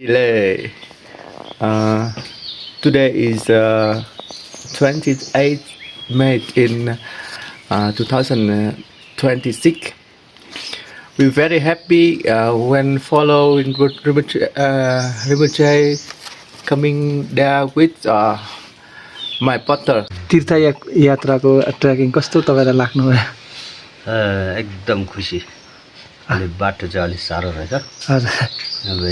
Delay. Today is 28th May in 2026. We're very happy when following Rinpoche coming there with my partner. तीर्थ यात्राको trekking कस्तो तपाईलाई लाग्नुभयो? एकदम खुसी। अहिले बाटो चाहिँ अलिक साह्रो रहेछ। हजुर, अब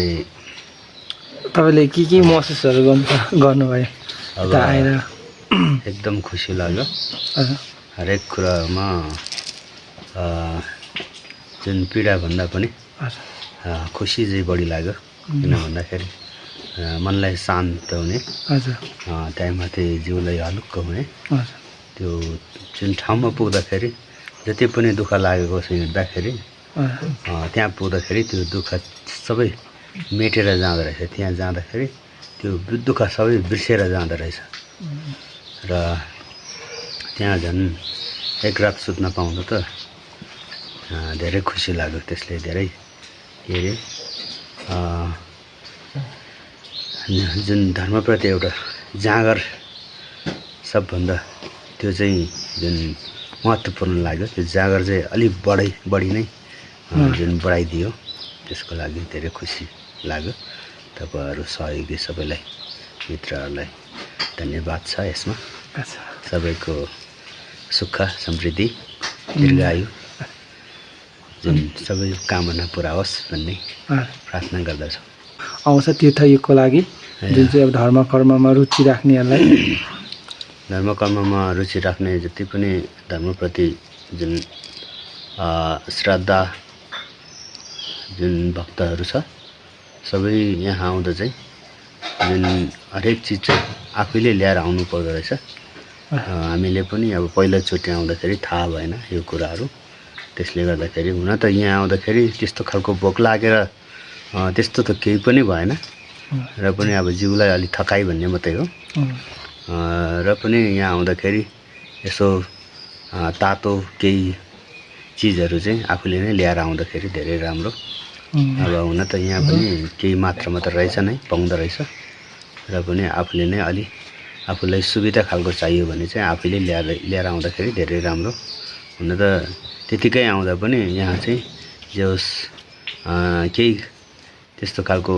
तपाईले के महसुसहरू गर्नुभयो यता आएर? एकदम खुसी लाग्यो। हजुर, हरेक कुरामा जुन पीडा भन्दा पनि खुसी चाहिँ बढी लाग्यो। किन भन्दाखेरि मनलाई शान्त हुने, हजुर, त्यहाँमाथि जिउलाई हलुक्क हुने, हजुर, त्यो जुन ठाउँमा पुग्दाखेरि जति पनि दुःख लागेको छ हिँड्दाखेरि त्यहाँ पुग्दाखेरि त्यो दुःख सबै मेटेर जाँदो रहेछ। त्यहाँ जाँदाखेरि त्यो दुःख सबै बिर्सेर जाँदो रहेछ र त्यहाँ झन् एक रात सुत्न पाउँदा त धेरै खुसी लाग्यो। त्यसले धेरै के अरे जुन धर्मप्रति एउटा जाँगर सबभन्दा त्यो चाहिँ जुन महत्त्वपूर्ण लाग्यो, त्यो जाँगर चाहिँ अलिक बढी नै जुन बढाइदियो, त्यसको लागि धेरै खुसी लाग्यो। तपाईँहरू सहयोगी सबैलाई, मित्रहरूलाई धन्यवाद छ। यसमा सबैको सुख समृद्धि दीर्घायु जुन सबै कामना पुरा होस् भन्ने प्रार्थना गर्दछु। आउँछ तीर्थयुगको लागि जुन चाहिँ अब धर्म कर्ममा रुचि राख्नेहरूलाई, धर्म कर्ममा रुचि राख्ने जति पनि धर्मप्रति जुन श्रद्धा जुन भक्तहरू छ, सबै यहाँ आउँदा चाहिँ जुन हरेक चिज चाहिँ आफैले ल्याएर आउनु पर्दो रहेछ। हामीले पनि अब पहिलोचोटि आउँदाखेरि थाहा भएन यो कुराहरू। त्यसले गर्दाखेरि हुन त यहाँ आउँदाखेरि त्यस्तो खालको भोक लागेर त्यस्तो त केही पनि भएन र पनि अब जिउलाई अलिक थकाइ भन्ने मात्रै हो। र पनि यहाँ आउँदाखेरि यसो तातो केही चिजहरू चाहिँ आफूले नै ल्याएर आउँदाखेरि धेरै राम्रो। अब हुन त यहाँ पनि केही मात्रामा त रहेछ नै, पाउँदो रहेछ र पनि आफूले नै अलि आफूलाई सुविधा खालको चाहियो भने चाहिँ आफैले ल्याएर आउँदाखेरि धेरै राम्रो। हुन त त्यतिकै आउँदा पनि यहाँ चाहिँ जे होस् केही त्यस्तो खालको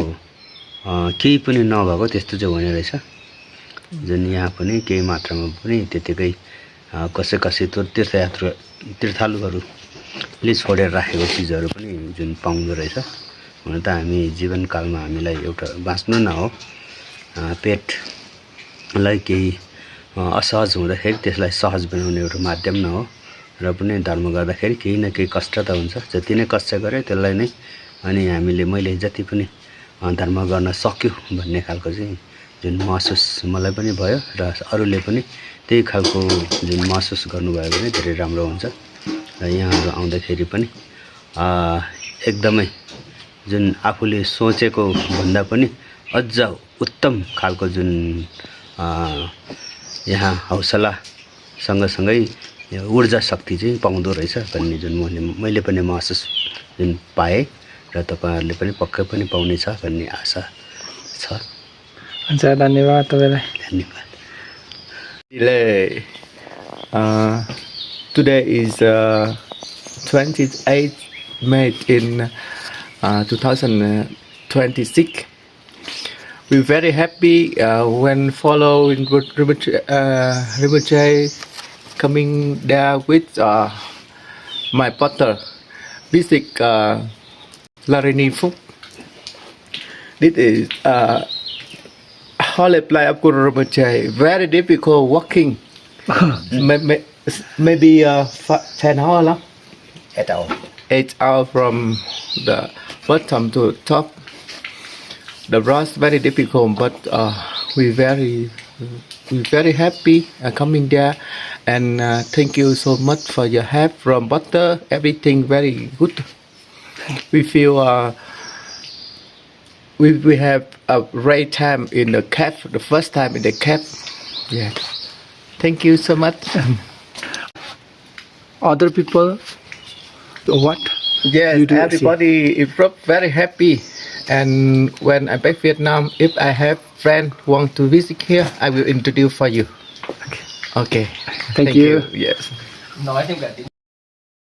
केही पनि नभएको त्यस्तो चाहिँ हुने रहेछ। जुन यहाँ पनि केही मात्रामा पनि त्यतिकै कसै तीर्थालुहरूले छोडेर राखेको चिजहरू पनि जुन पाउँदो रहेछ। हुन त हामी जीवनकालमा हामीलाई एउटा बाँच्नु न हो, पेटलाई केही असहज हुँदाखेरि त्यसलाई सहज बनाउने एउटा माध्यम न हो र पनि धर्म गर्दाखेरि केही न केही कष्ट त हुन्छ। जति नै कष्ट गरे त्यसलाई नै अनि मैले जति पनि धर्म गर्न सक्यो भन्ने खालको चाहिँ जुन महसुस मलाई पनि भयो र अरूले पनि त्यही खालको जुन महसुस गर्नुभयो भने धेरै राम्रो हुन्छ। र यहाँहरू आउँदाखेरि पनि एकदमै जुन आफूले सोचेको भन्दा पनि अझ उत्तम खालको जुन यहाँ हौसला सँगसँगै ऊर्जा शक्ति चाहिँ पाउँदो रहेछ भन्ने जुन मैले पनि महसुस जुन पाएँ र तपाईँहरूले पनि पक्कै पनि पाउनेछ भन्ने आशा छ। हुन्छ, धन्यवाद तपाईँलाई। धन्यवाद। Delay. Today is 28th May in 2026. We're very happy when following Rinpoche coming there with my partner, Bishop Larini Phúc. This is Holy Play of Guru Rinpoche. Very difficult walking. Maybe 10 hours long? 8 hours. 8 hours from the bottom to top. The road very difficult, but we very happy coming there, and thank you so much for your help from butter. Everything very good. We feel we have a great time in the cave. The first time in the cave. Yeah. Thank you so much. Other people, what? Yes, You do everybody is very happy And when I back Vietnam, if I have friend who want to visit here, I will introduce for you. Okay. Thank you. Yes. Nói thêm cả tiếng